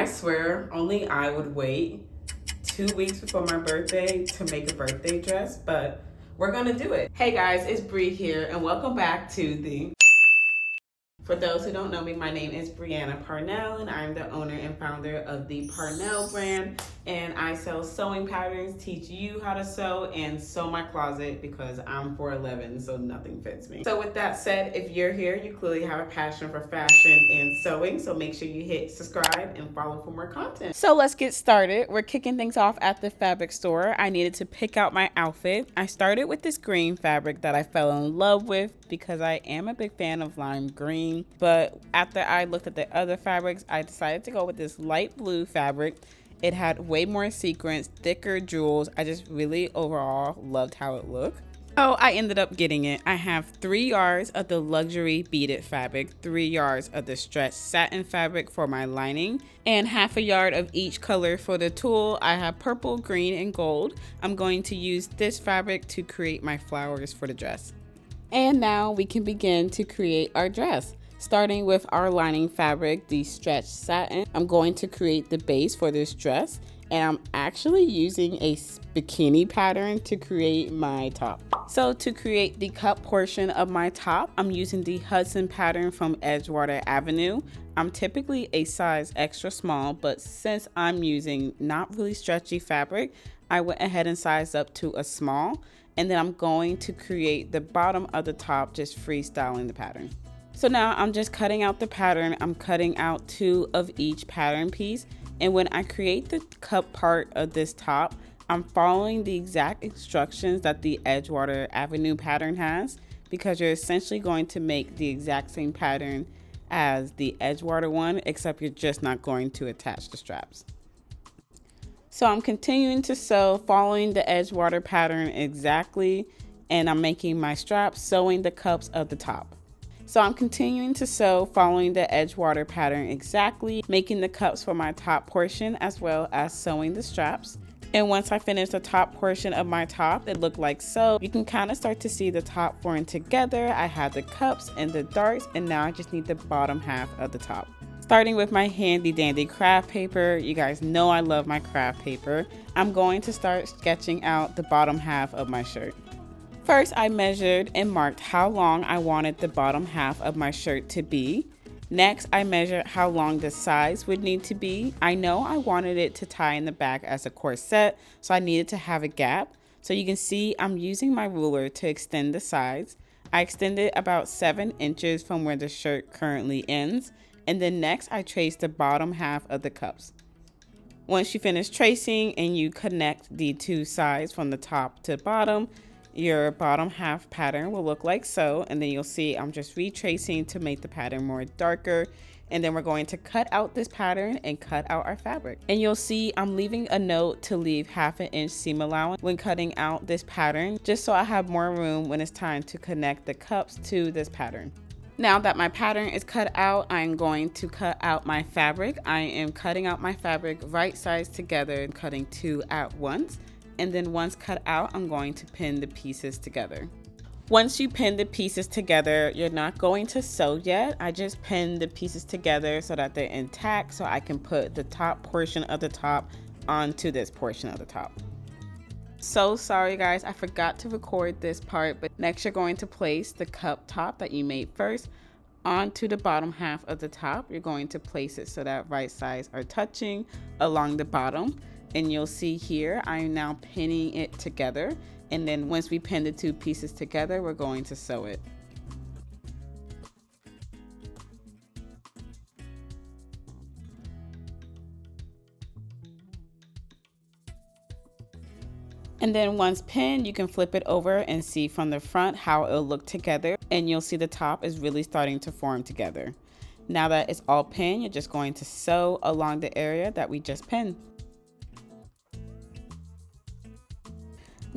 I swear, only I would wait 2 weeks before my birthday to make a birthday dress, but we're gonna do it. Hey guys, it's Bree here, and welcome back to the... For those who don't know me, my name is Brianna Parnell, and I'm the owner and founder of the Parnell brand. And I sell sewing patterns, teach you how to sew, and sew my closet because I'm 4'11", so nothing fits me. So with that said, if you're here, you clearly have a passion for fashion and sewing, so make sure you hit subscribe and follow for more content. So let's get started. We're kicking things off at the fabric store. I needed to pick out my outfit. I started with this green fabric that I fell in love with because I am a big fan of lime green. But after I looked at the other fabrics, I decided to go with this light blue fabric. It had way more sequins, thicker jewels. I just really overall loved how it looked. So I ended up getting it. I have 3 yards of the luxury beaded fabric, 3 yards of the stretch satin fabric for my lining, and half a yard of each color for the tulle. I have purple, green, and gold. I'm going to use this fabric to create my flowers for the dress. And now we can begin to create our dress. Starting with our lining fabric, the stretch satin, I'm going to create the base for this dress, and I'm actually using a bikini pattern to create my top. So to create the cup portion of my top, I'm using the Hudson pattern from Edgewater Avenue. I'm typically a size extra small, but since I'm using not really stretchy fabric, I went ahead and sized up to a small, and then I'm going to create the bottom of the top, just freestyling the pattern. So now I'm just cutting out the pattern. I'm cutting out 2 of each pattern piece. And when I create the cup part of this top, I'm following the exact instructions that the Edgewater Avenue pattern has, because you're essentially going to make the exact same pattern as the Edgewater one, except you're just not going to attach the straps. So I'm continuing to sew, following the Edgewater pattern exactly, and I'm making my straps, sewing the cups of the top. So I'm continuing to sew, following the Edgewater pattern exactly, making the cups for my top portion as well as sewing the straps. And once I finish the top portion of my top, it looked like so. You can kind of start to see the top forming together. I had the cups and the darts, and now I just need the bottom half of the top. Starting with my handy dandy craft paper. You guys know I love my craft paper. I'm going to start sketching out the bottom half of my shirt. First, I measured and marked how long I wanted the bottom half of my shirt to be. Next, I measured how long the sides would need to be. I know I wanted it to tie in the back as a corset, so I needed to have a gap. So you can see I'm using my ruler to extend the sides. I extended about 7 inches from where the shirt currently ends. And then next, I traced the bottom half of the cups. Once you finish tracing and you connect the 2 sides from the top to bottom, your bottom half pattern will look like so. And then you'll see I'm just retracing to make the pattern more darker. And then we're going to cut out this pattern and cut out our fabric. And you'll see I'm leaving a note to leave 1/2 inch seam allowance when cutting out this pattern, just so I have more room when it's time to connect the cups to this pattern. Now that my pattern is cut out, I'm going to cut out my fabric. I am cutting out my fabric right sides together and cutting 2 at once. And then once cut out, I'm going to pin the pieces together. Once you pin the pieces together, you're not going to sew yet. I just pin the pieces together so that they're intact, so I can put the top portion of the top onto this portion of the top. So sorry guys, I forgot to record this part, but next you're going to place the cup top that you made first onto the bottom half of the top. You're going to place it so that right sides are touching along the bottom. And you'll see here, I'm now pinning it together. And then once we pin the 2 pieces together, we're going to sew it. And then once pinned, you can flip it over and see from the front how it'll look together. And you'll see the top is really starting to form together. Now that it's all pinned, you're just going to sew along the area that we just pinned.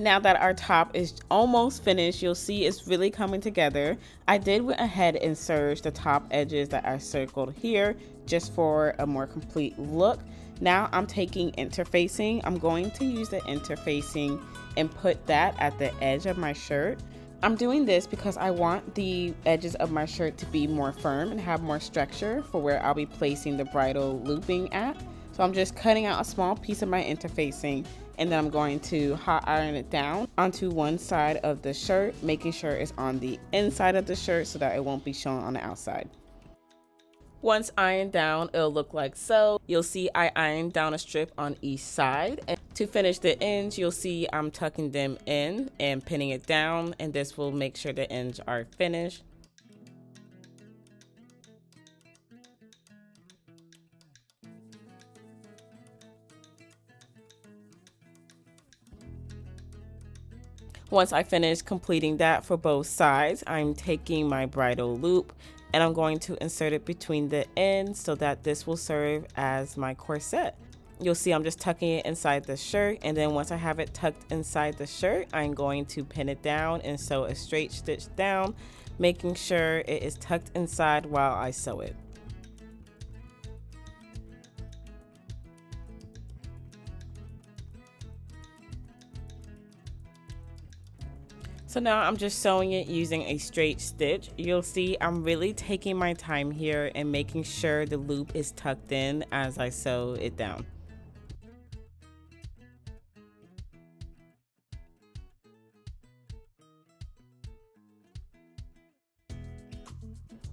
Now that our top is almost finished, you'll see it's really coming together. I did went ahead and serge the top edges that I circled here just for a more complete look. Now I'm taking interfacing. I'm going to use the interfacing and put that at the edge of my shirt. I'm doing this because I want the edges of my shirt to be more firm and have more structure for where I'll be placing the bridle looping at. So I'm just cutting out a small piece of my interfacing, and then I'm going to hot iron it down onto one side of the shirt, making sure it's on the inside of the shirt so that it won't be shown on the outside. Once ironed down, it'll look like so. You'll see I ironed down a strip on each side. And to finish the ends, you'll see I'm tucking them in and pinning it down, and this will make sure the ends are finished. Once I finish completing that for both sides, I'm taking my bridle loop and I'm going to insert it between the ends so that this will serve as my corset. You'll see I'm just tucking it inside the shirt, and then once I have it tucked inside the shirt, I'm going to pin it down and sew a straight stitch down, making sure it is tucked inside while I sew it. So now I'm just sewing it using a straight stitch. You'll see I'm really taking my time here and making sure the loop is tucked in as I sew it down.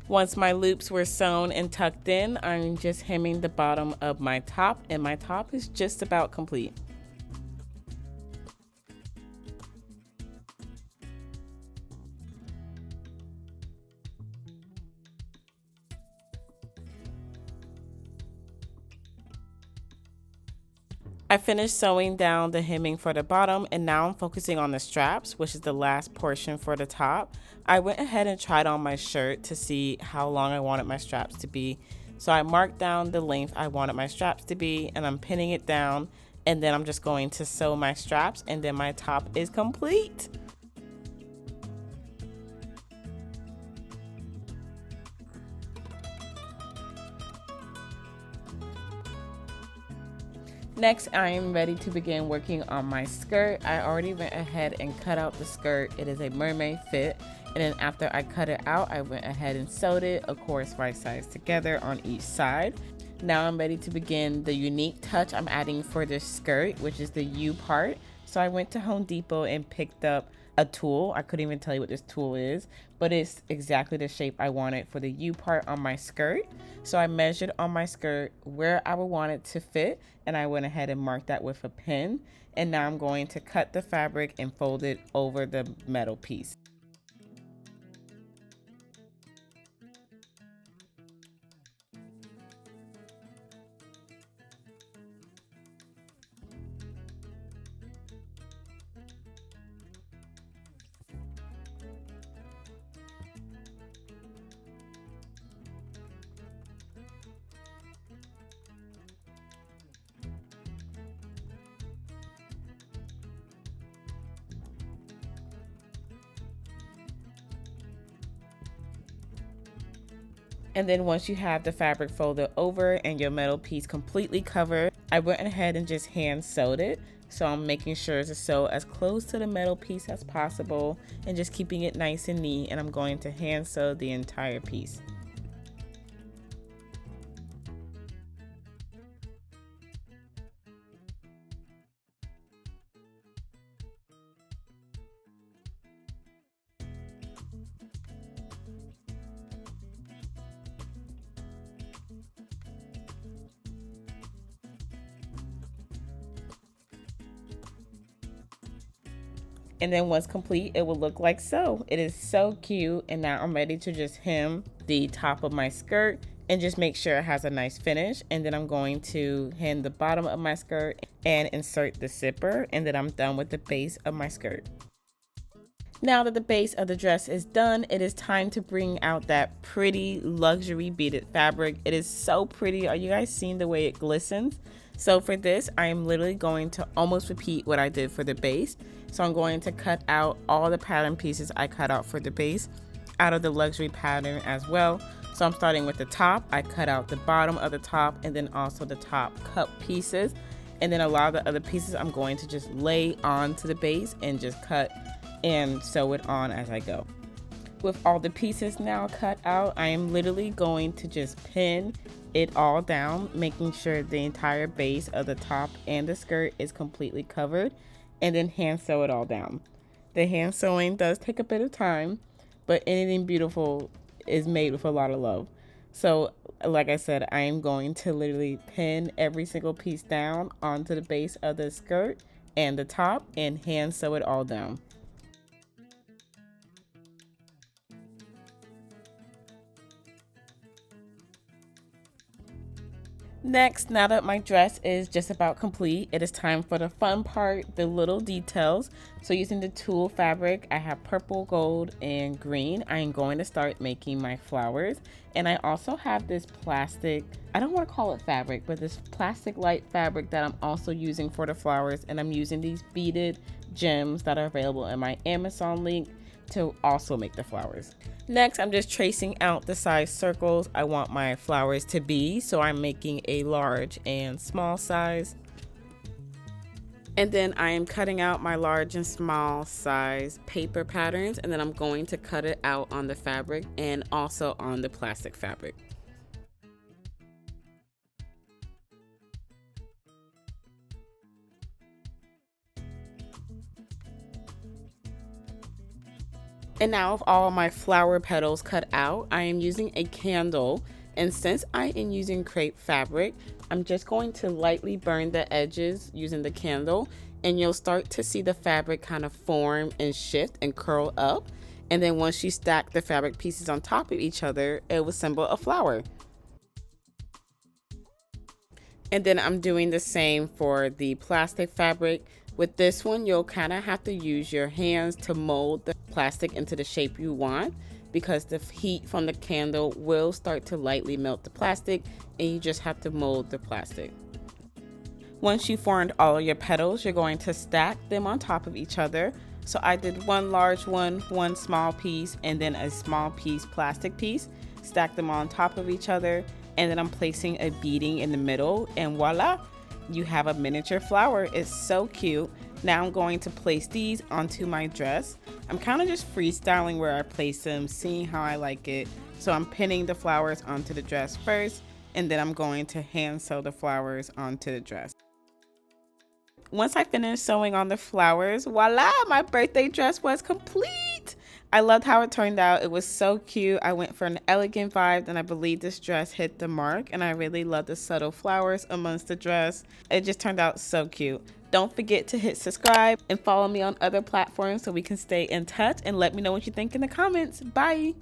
Once my loops were sewn and tucked in, I'm just hemming the bottom of my top, and my top is just about complete. I finished sewing down the hemming for the bottom, and now I'm focusing on the straps, which is the last portion for the top. I went ahead and tried on my shirt to see how long I wanted my straps to be. So I marked down the length I wanted my straps to be, and I'm pinning it down, and then I'm just going to sew my straps, and then my top is complete. Next, I am ready to begin working on my skirt. I already went ahead and cut out the skirt. It is a mermaid fit, and then after I cut it out, I went ahead and sewed it, of course, right sides together on each side. Now I'm ready to begin the unique touch I'm adding for this skirt, which is the U part. So I went to Home Depot and picked up a tool. I couldn't even tell you what this tool is, but it's exactly the shape I wanted for the U part on my skirt. So I measured on my skirt where I would want it to fit, and I went ahead and marked that with a pin. And now I'm going to cut the fabric and fold it over the metal piece. And then once you have the fabric folded over and your metal piece completely covered, I went ahead and just hand sewed it. So I'm making sure to sew as close to the metal piece as possible and just keeping it nice and neat. And I'm going to hand sew the entire piece. And then once complete, it will look like so. It is so cute. And now I'm ready to just hem the top of my skirt and just make sure it has a nice finish. And then I'm going to hem the bottom of my skirt and insert the zipper, and then I'm done with the base of my skirt. Now that the base of the dress is done, it is time to bring out that pretty luxury beaded fabric. It is so pretty. Are you guys seeing the way it glistens? So for this, I am literally going to almost repeat what I did for the base. So I'm going to cut out all the pattern pieces I cut out for the base out of the luxury pattern as well. So I'm starting with the top. I cut out the bottom of the top and then also the top cup pieces. And then a lot of the other pieces I'm going to just lay onto the base and just cut and sew it on as I go. With all the pieces now cut out, I am literally going to just pin it all down, making sure the entire base of the top and the skirt is completely covered, and then hand sew it all down. The hand sewing does take a bit of time, but anything beautiful is made with a lot of love. So like I said, I am going to literally pin every single piece down onto the base of the skirt and the top and hand sew it all down. Next, now that my dress is just about complete, it is time for the fun part, the little details. So using the tulle fabric, I have purple, gold, and green. I am going to start making my flowers. And I also have this plastic, I don't want to call it fabric, but this plastic light fabric that I'm also using for the flowers. And I'm using these beaded gems that are available in my Amazon link to also make the flowers. Next, I'm just tracing out the size circles I want my flowers to be. So I'm making a large and small size. And then I am cutting out my large and small size paper patterns, and then I'm going to cut it out on the fabric and also on the plastic fabric. And now with all my flower petals cut out, I am using a candle, and since I am using crepe fabric, I'm just going to lightly burn the edges using the candle, and you'll start to see the fabric kind of form and shift and curl up. And then once you stack the fabric pieces on top of each other, it will resemble a flower. And then I'm doing the same for the plastic fabric. With this one, you'll kind of have to use your hands to mold the plastic into the shape you want, because the heat from the candle will start to lightly melt the plastic, and you just have to mold the plastic. Once you formed all of your petals, you're going to stack them on top of each other. So I did one large one small piece, and then a small piece plastic piece. Stack them on top of each other, and then I'm placing a beading in the middle, and voila, you have a miniature flower. It's so cute. Now I'm going to place these onto my dress. I'm kind of just freestyling where I place them, seeing how I like it. So I'm pinning the flowers onto the dress first, and then I'm going to hand sew the flowers onto the dress. Once I finished sewing on the flowers, voila, my birthday dress was complete. I loved how it turned out. It was so cute. I went for an elegant vibe, and I believe this dress hit the mark, and I really love the subtle flowers amongst the dress. It just turned out so cute. Don't forget to hit subscribe and follow me on other platforms so we can stay in touch, and let me know what you think in the comments. Bye.